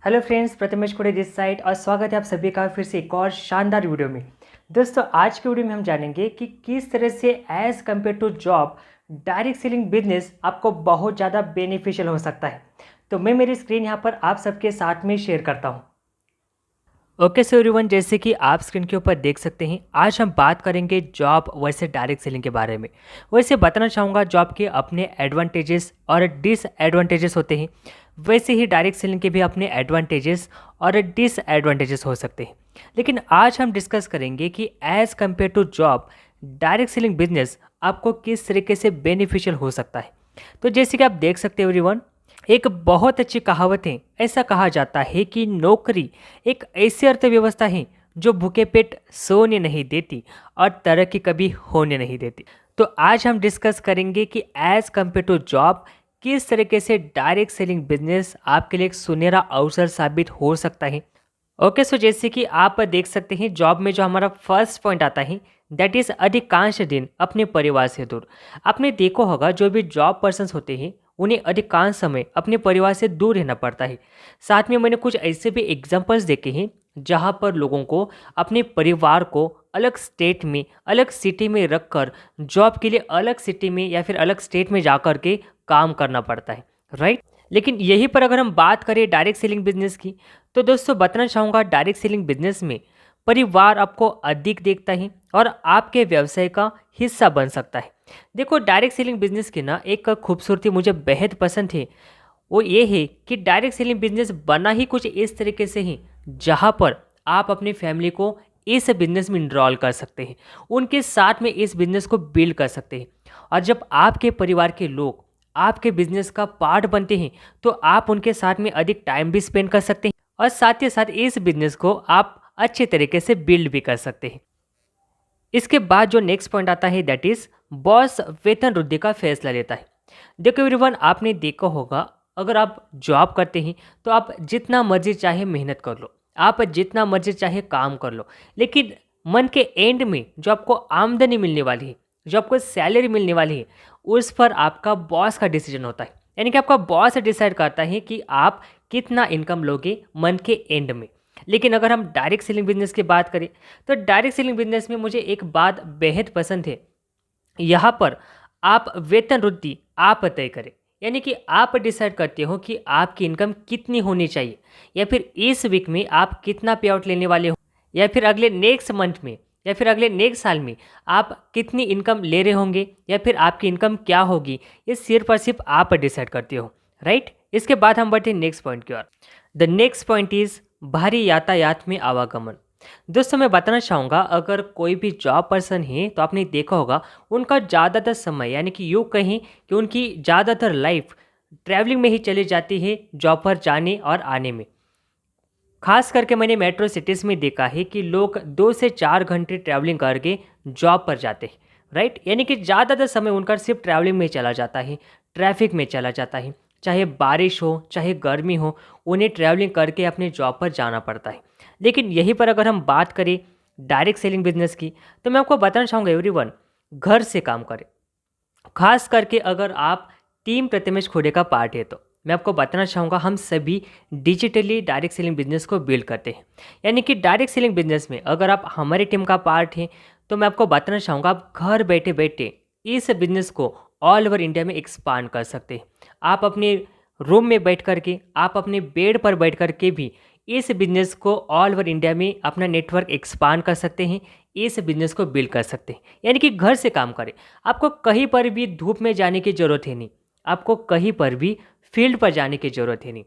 Hello friends, Prathamesh Khude this side और स्वागत है आप सभी का फिर से एक और शानदार वीडियो में। दोस्तों, आज के वीडियो में हम जानेंगे कि किस तरह से as compare to job direct selling business आपको बहुत ज़्यादा बेनिफिशियल हो सकता है। तो मैं मेरी स्क्रीन यहाँ पर आप सबके साथ में शेयर करता हूँ। ओके सो एवरीवन, जैसे कि आप स्क्रीन के ऊपर देख सकते हैं, आज हम बात करेंगे जॉब वैसे डायरेक्ट सेलिंग के बारे में। वैसे बताना चाहूँगा, जॉब के अपने एडवांटेजेस और डिसएडवांटेजेस होते हैं, वैसे ही डायरेक्ट सेलिंग के भी अपने एडवांटेजेस और डिसएडवांटेजेस हो सकते हैं। लेकिन आज हम डिस्कस करेंगे कि as compare to job direct selling business आपको किस तरीके से बेनिफिशियल हो सकता है। तो जैसे कि आप देख सकते हैं एवरीवन, एक बहुत अच्छी कहावत है। ऐसा कहा जाता है कि नौकरी एक ऐसी अर्थव्यवस्था है जो भूखे पेट सोने नहीं देती और तरक्की कभी होने नहीं देती। तो आज हम डिस्कस करेंगे कि एज कम्पेयर टू जॉब किस तरीके से डायरेक्ट सेलिंग बिजनेस आपके लिए एक सुनहरा अवसर साबित हो सकता है। ओके सो जैसे कि आप देख सकते हैं, जॉब में जो हमारा फर्स्ट पॉइंट आता है दैट इज़ अधिकांश दिन अपने परिवार से दूर। आपने देखा होगा, जो भी जॉब पर्सन्स होते हैं उन्हें अधिकांश समय अपने परिवार से दूर रहना पड़ता है। साथ में मैंने कुछ ऐसे भी एग्जांपल्स देखे हैं जहां पर लोगों को अपने परिवार को अलग स्टेट में, अलग सिटी में रखकर जॉब के लिए अलग सिटी में या फिर अलग स्टेट में जाकर के काम करना पड़ता है, राइट। लेकिन यहीं पर अगर हम बात करें डायरेक्ट सेलिंग बिजनेस की, तो दोस्तों बताना चाहूँगा, डायरेक्ट सेलिंग बिजनेस में परिवार आपको अधिक देखता है और आपके व्यवसाय का हिस्सा बन सकता है। देखो, डायरेक्ट सेलिंग बिजनेस की ना एक खूबसूरती मुझे बेहद पसंद है। वो ये है कि डायरेक्ट सेलिंग बिजनेस बना ही कुछ इस तरीके से ही जहाँ पर आप अपनी फैमिली को इस बिजनेस में इनरोल कर सकते हैं, उनके साथ में इस बिजनेस को बिल्ड कर सकते हैं। और जब आपके परिवार के लोग आपके बिजनेस का पार्ट बनते हैं तो आप उनके साथ में अधिक टाइम भी स्पेंड कर सकते हैं और साथ ही साथ इस बिजनेस को आप अच्छे तरीके से बिल्ड भी कर सकते हैं। इसके बाद जो नेक्स्ट पॉइंट आता है दैट इज बॉस वेतन वृद्धि का फैसला लेता है। देखो एवरीवन, आपने देखा होगा, अगर आप जॉब करते हैं तो आप जितना मर्जी चाहे मेहनत कर लो, आप जितना मर्जी चाहे काम कर लो, लेकिन मन के एंड में जो आपको आमदनी मिलने वाली है, जो आपको सैलरी मिलने वाली है, उस पर आपका बॉस का डिसीजन होता है। यानी कि आपका बॉस डिसाइड करता है कि आप कितना इनकम लोगे मन के एंड में। लेकिन अगर हम डायरेक्ट सेलिंग बिजनेस की बात करें, तो डायरेक्ट सेलिंग बिजनेस में मुझे एक बात बेहद पसंद है। यहाँ पर आप वेतन वृद्धि आप तय करें, यानी कि आप डिसाइड करते हो कि आपकी इनकम कितनी होनी चाहिए, या फिर इस वीक में आप कितना पे आउट लेने वाले हो, या फिर अगले नेक्स्ट मंथ में, या फिर अगले नेक्स्ट साल में आप कितनी इनकम ले रहे होंगे, या फिर आपकी इनकम क्या होगी, ये सिर्फ और सिर्फ आप डिसाइड करते हो, राइट। इसके बाद हम बढ़ते हैं नेक्स्ट पॉइंट की ओर। द नेक्स्ट पॉइंट इज भारी यातायात में आवागमन। दोस्तों, मैं बताना चाहूँगा, अगर कोई भी जॉब पर्सन है तो आपने देखा होगा उनका ज़्यादातर समय, यानी कि यूँ कहें कि उनकी ज़्यादातर लाइफ ट्रैवलिंग में ही चली जाती है, जॉब पर जाने और आने में। खास करके मैंने मेट्रो सिटीज़ में देखा है कि लोग 2 से 4 घंटे ट्रैवलिंग करके जॉब पर जाते हैं, राइट। यानी कि ज़्यादातर समय उनका सिर्फ ट्रैवलिंग में चला जाता है, ट्रैफिक में चला जाता है, चाहे बारिश हो चाहे गर्मी हो, उन्हें ट्रैवलिंग करके अपने जॉब पर जाना पड़ता है। लेकिन यहीं पर अगर हम बात करें डायरेक्ट सेलिंग बिजनेस की, तो मैं आपको बताना चाहूँगा एवरीवन, घर से काम करें। खास करके अगर आप टीम प्रथमेश खुड़े का पार्ट है तो मैं आपको बताना चाहूँगा, हम सभी डिजिटली डायरेक्ट सेलिंग बिजनेस को बिल्ड करते हैं। यानी कि डायरेक्ट सेलिंग बिजनेस में अगर आप हमारी टीम का पार्ट हैं तो मैं आपको बताना चाहूँगा, आप घर बैठे बैठे इस बिजनेस को ऑल ओवर इंडिया में एक्सपांड कर सकते हैं। आप अपने रूम में बैठ करके, आप अपने बेड पर बैठ करके भी इस बिजनेस को ऑल ओवर इंडिया में अपना नेटवर्क एक्सपांड कर सकते हैं, इस बिजनेस को बिल्ड कर सकते हैं। यानी कि घर से काम करें, आपको कहीं पर भी धूप में जाने की ज़रूरत है नहीं, आपको कहीं पर भी फील्ड पर जाने की ज़रूरत है नहीं।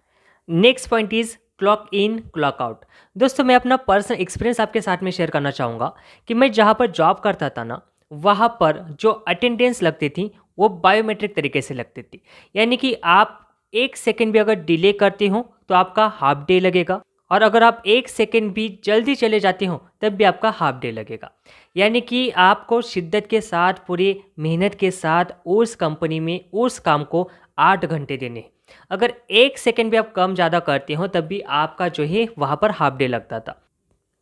Next point is clock in clock out. दोस्तों, मैं अपना पर्सनल एक्सपीरियंस आपके साथ में शेयर करना चाहूँगा कि मैं जहाँ पर जॉब करता था ना, वहाँ पर जो अटेंडेंस लगती थी वो बायोमेट्रिक तरीके से लगती थी। यानी कि आप 1 सेकेंड भी अगर डिले करते हो तो आपका हाफ डे लगेगा, और अगर आप 1 सेकेंड भी जल्दी चले जाते हो तब भी आपका हाफ डे लगेगा। यानी कि आपको शिद्दत के साथ, पूरी मेहनत के साथ उस कंपनी में उस काम को 8 घंटे देने हैं। अगर 1 सेकेंड भी आप कम ज़्यादा करते हो तब भी आपका जो है वहाँ पर हाफ डे लगता था।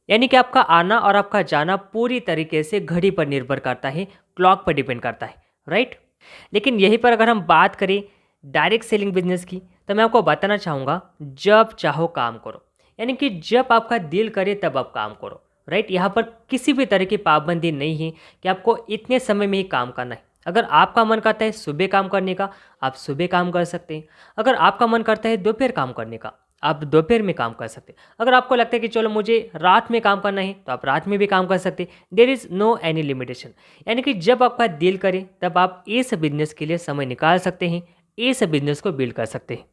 यानी कि आपका आना और आपका जाना पूरी तरीके से घड़ी पर निर्भर करता है, क्लॉक पर डिपेंड करता है, राइट। लेकिन यहीं पर अगर हम बात करें डायरेक्ट सेलिंग बिजनेस की, तो मैं आपको बताना चाहूँगा जब चाहो काम करो। यानी कि जब आपका दिल करे तब आप काम करो, राइट। यहाँ पर किसी भी तरह की पाबंदी नहीं है कि आपको इतने समय में ही काम करना है। अगर आपका मन करता है सुबह काम करने का, आप सुबह काम कर सकते हैं। अगर आपका मन करता है दोपहर काम करने का, आप दोपहर में काम कर सकते हैं। अगर आपको लगता है कि चलो मुझे रात में काम करना है, तो आप रात में भी काम कर सकते हैं। There is no any limitation. यानी कि जब आपका दिल करे तब आप इस बिजनेस के लिए समय निकाल सकते हैं, इस बिजनेस को बिल्ड कर सकते हैं।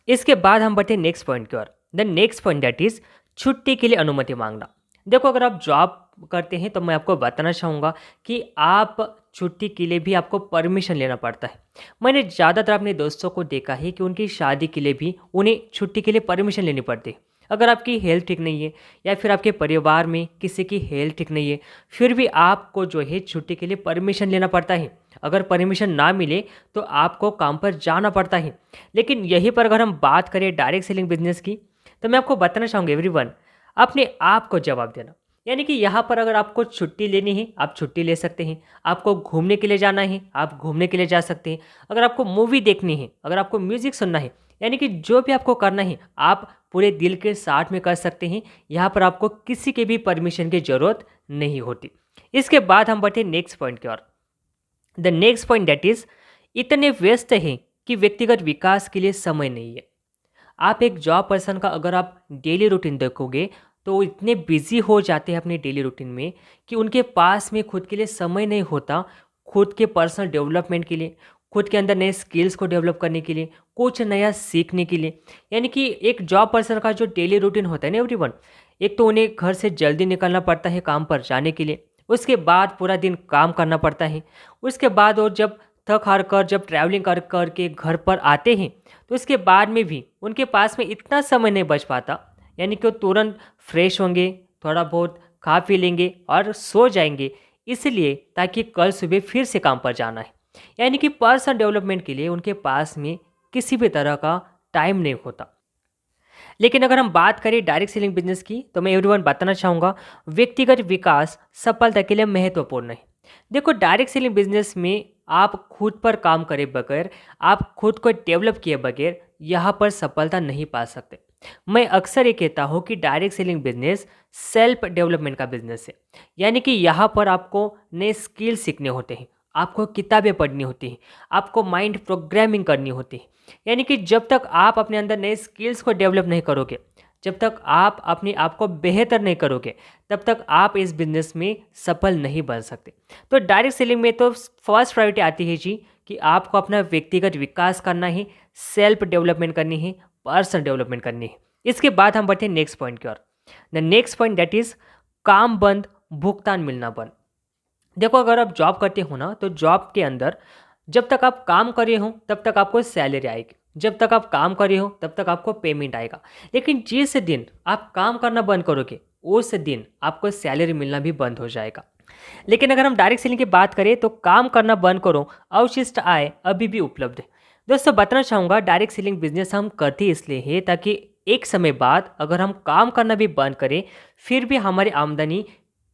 इसके बाद हम बढ़ते हैं नेक्स्ट पॉइंट की ओर। The next point that is छुट्टी के लिए अनुमति मांगना। देखो, अगर आप जॉब करते हैं तो मैं आपको बताना चाहूँगा कि आप छुट्टी के लिए भी आपको परमिशन लेना पड़ता है। मैंने ज़्यादातर अपने दोस्तों को देखा है कि उनकी शादी के लिए भी उन्हें छुट्टी के लिए परमिशन लेनी पड़ती है। अगर आपकी हेल्थ ठीक नहीं है या फिर आपके परिवार में किसी की हेल्थ ठीक नहीं है, फिर भी आपको जो है छुट्टी के लिए परमिशन लेना पड़ता है। अगर परमिशन ना मिले तो आपको काम पर जाना पड़ता है। लेकिन यहीं पर अगर हम बात करें डायरेक्ट सेलिंग बिजनेस की, तो मैं आपको बताना चाहूँगा एवरीवन, अपने आप को जवाब देना। यानी कि यहाँ पर अगर आपको छुट्टी लेनी है, आप छुट्टी ले सकते हैं। आपको घूमने के लिए जाना है, आप घूमने के लिए जा सकते हैं। अगर आपको मूवी देखनी है, अगर आपको म्यूज़िक सुनना है, यानी कि जो भी आपको करना है आप पूरे दिल के साथ में कर सकते हैं। यहाँ पर आपको किसी के भी परमिशन की ज़रूरत नहीं होती। इसके बाद हम बढ़ते नेक्स्ट पॉइंट की ओर। The next point that is इतने व्यस्त हैं कि व्यक्तिगत विकास के लिए समय नहीं है। आप एक जॉब पर्सन का अगर आप डेली रूटीन देखोगे तो वो इतने बिजी हो जाते हैं अपने डेली रूटीन में कि उनके पास में खुद के लिए समय नहीं होता, खुद के पर्सनल डेवलपमेंट के लिए, खुद के अंदर नए स्किल्स को डेवलप करने के लिए, कुछ नया सीखने के लिए। यानी कि एक जॉब पर्सन का जो डेली रूटीन होता है ना एवरीवन, एक तो उन्हें घर से जल्दी निकलना पड़ता है काम पर जाने के लिए, उसके बाद पूरा दिन काम करना पड़ता है, उसके बाद और जब थक हार कर जब ट्रैवलिंग कर कर के घर पर आते हैं तो उसके बाद में भी उनके पास में इतना समय नहीं बच पाता। यानी कि वो तुरंत फ्रेश होंगे, थोड़ा बहुत खा पी लेंगे और सो जाएंगे, इसलिए ताकि कल सुबह फिर से काम पर जाना है। यानी कि पर्सनल डेवलपमेंट के लिए उनके पास में किसी भी तरह का टाइम नहीं होता। लेकिन अगर हम बात करें डायरेक्ट सेलिंग बिजनेस की, तो मैं एवरीवन बताना चाहूँगा व्यक्तिगत विकास सफलता के लिए महत्वपूर्ण है। देखो, डायरेक्ट सेलिंग बिजनेस में आप खुद पर काम करे बगैर, आप खुद को डेवलप किए बगैर यहाँ पर सफलता नहीं पा सकते। मैं अक्सर ये कहता हूँ कि direct selling business self development का बिजनेस है। यानी कि यहाँ पर आपको नए स्किल सीखने होते हैं, आपको किताबें पढ़नी होती हैं, आपको माइंड प्रोग्रामिंग करनी होती है। यानी कि जब तक आप अपने अंदर नए स्किल्स को डेवलप नहीं करोगे, जब तक आप अपने आप को बेहतर नहीं करोगे, तब तक आप इस बिजनेस में सफल नहीं बन सकते। तो डायरेक्ट सेलिंग में तो फर्स्ट प्रायोरिटी आती है जी कि आपको अपना व्यक्तिगत विकास करना है, सेल्फ डेवलपमेंट करनी है, पर्सनल डेवलपमेंट करनी है। इसके बाद हम बढ़ते हैं नेक्स्ट पॉइंट की ओर। The next point that is काम बंद, भुगतान मिलना बंद। देखो, अगर आप जॉब करते हो ना, तो जॉब के अंदर जब तक आप काम कर रहे हो तब तक आपको सैलरी आएगी, जब तक आप काम कर रहे हो तब तक आपको पेमेंट आएगा। लेकिन जिस दिन आप काम करना बंद करोगे उस दिन आपको सैलरी मिलना भी बंद हो जाएगा। लेकिन अगर हम डायरेक्ट सेलिंग की बात करें तो काम करना बंद करो, अवशिष्ट आय अभी भी उपलब्ध है। दोस्तों, बताना चाहूँगा डायरेक्ट सेलिंग बिजनेस हम करते इसलिए है ताकि एक समय बाद अगर हम काम करना भी बंद करें फिर भी हमारी आमदनी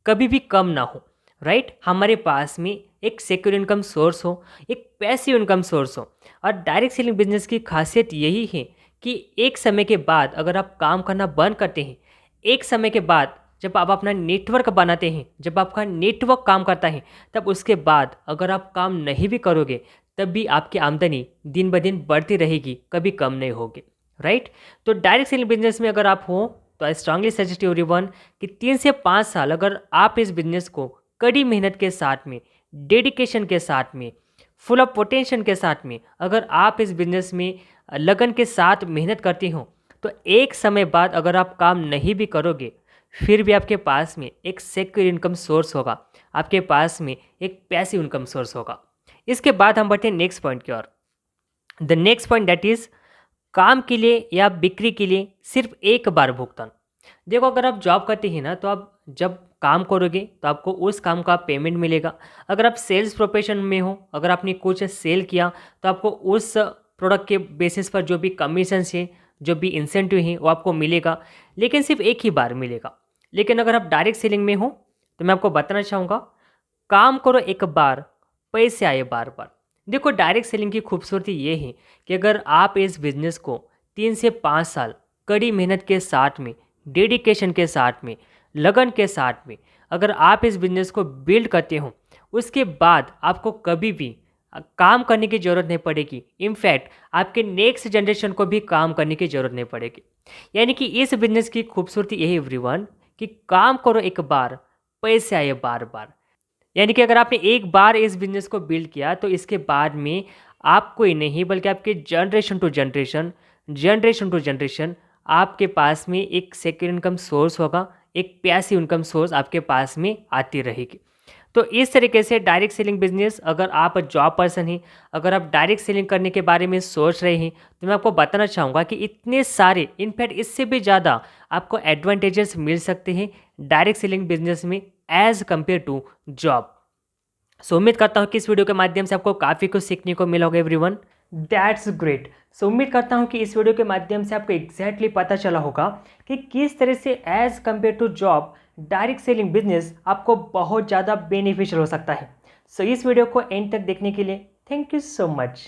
कभी भी कम ना हो, राइट। हमारे पास में एक सिक्योर इनकम सोर्स हो, एक पैसिव इनकम सोर्स हो। और डायरेक्ट सेलिंग बिजनेस की खासियत यही है कि एक समय के बाद अगर आप काम करना बंद करते हैं, एक समय के बाद जब आप अपना नेटवर्क बनाते हैं, जब आपका नेटवर्क काम करता है, तब उसके बाद अगर आप काम नहीं भी करोगे तब भी आपकी आमदनी दिन ब दिन बढ़ती रहेगी, कभी कम नहीं होगी, राइट। तो डायरेक्ट सेलिंग बिजनेस में अगर आप हो तो आई स्ट्रांगली सजेस्ट एवरीवन कि 3 से 5 साल अगर आप इस बिजनेस को कड़ी मेहनत के साथ में, डेडिकेशन के साथ में, फुल ऑफ पोटेंशियल के साथ में अगर आप इस बिजनेस में लगन के साथ मेहनत करते हो तो एक समय बाद अगर आप काम नहीं भी करोगे फिर भी आपके पास में एक सिक्योर इनकम सोर्स होगा, आपके पास में एक पैसिव इनकम सोर्स होगा। इसके बाद हम बढ़ते हैं नेक्स्ट पॉइंट की ओर। The next point that is काम के लिए या बिक्री के लिए सिर्फ एक बार भुगतान। देखो, अगर आप जॉब करते हैं ना, तो आप जब काम करोगे तो आपको उस काम का पेमेंट मिलेगा। अगर आप सेल्स प्रोफेशन में हो, अगर आपने कुछ सेल किया तो आपको उस प्रोडक्ट के बेसिस पर जो भी कमीशन है, जो भी इंसेंटिव है वो आपको मिलेगा, लेकिन सिर्फ एक ही बार मिलेगा। लेकिन अगर आप डायरेक्ट सेलिंग में हो तो मैं आपको बताना चाहूँगा, काम करो एक बार, पैसे आए बार बार। देखो, डायरेक्ट सेलिंग की खूबसूरती ये है कि अगर आप इस बिज़नेस को 3 से 5 साल कड़ी मेहनत के साथ में, डेडिकेशन के साथ में, लगन के साथ में अगर आप इस बिज़नेस को बिल्ड करते हो, उसके बाद आपको कभी भी काम करने की ज़रूरत नहीं पड़ेगी। इनफैक्ट आपके नेक्स्ट जनरेशन को भी काम करने की ज़रूरत नहीं पड़ेगी। यानी कि इस बिज़नेस की खूबसूरती यही एवरीवन कि काम करो एक बार, पैसे आए बार-बार। यानी कि अगर आपने एक बार इस बिज़नेस को बिल्ड किया तो इसके बाद में आपको ही नहीं बल्कि आपके जनरेशन टू जनरेशन आपके पास में एक सेकंड इनकम सोर्स होगा, एक पैसिव इनकम सोर्स आपके पास में आती रहेगी। तो इस तरीके से डायरेक्ट सेलिंग बिजनेस, अगर आप जॉब पर्सन हैं, अगर आप डायरेक्ट सेलिंग करने के बारे में सोच रहे हैं, तो मैं आपको बताना चाहूँगा कि इतने सारे, इनफैक्ट इससे भी ज़्यादा आपको एडवांटेजेस मिल सकते हैं डायरेक्ट सेलिंग बिजनेस में एज़ कम्पेयर टू जॉब। सो उम्मीद करता हूँ कि इस वीडियो के माध्यम से आपको काफ़ी कुछ सीखने को मिला होगा एवरीवन। That's great. सो उम्मीद करता हूँ कि इस वीडियो के माध्यम से आपको एग्जैक्टली पता चला होगा कि किस तरह से as compare to job direct selling business आपको बहुत ज़्यादा बेनिफिशियल हो सकता है। सो इस वीडियो को एंड तक देखने के लिए थैंक यू सो मच।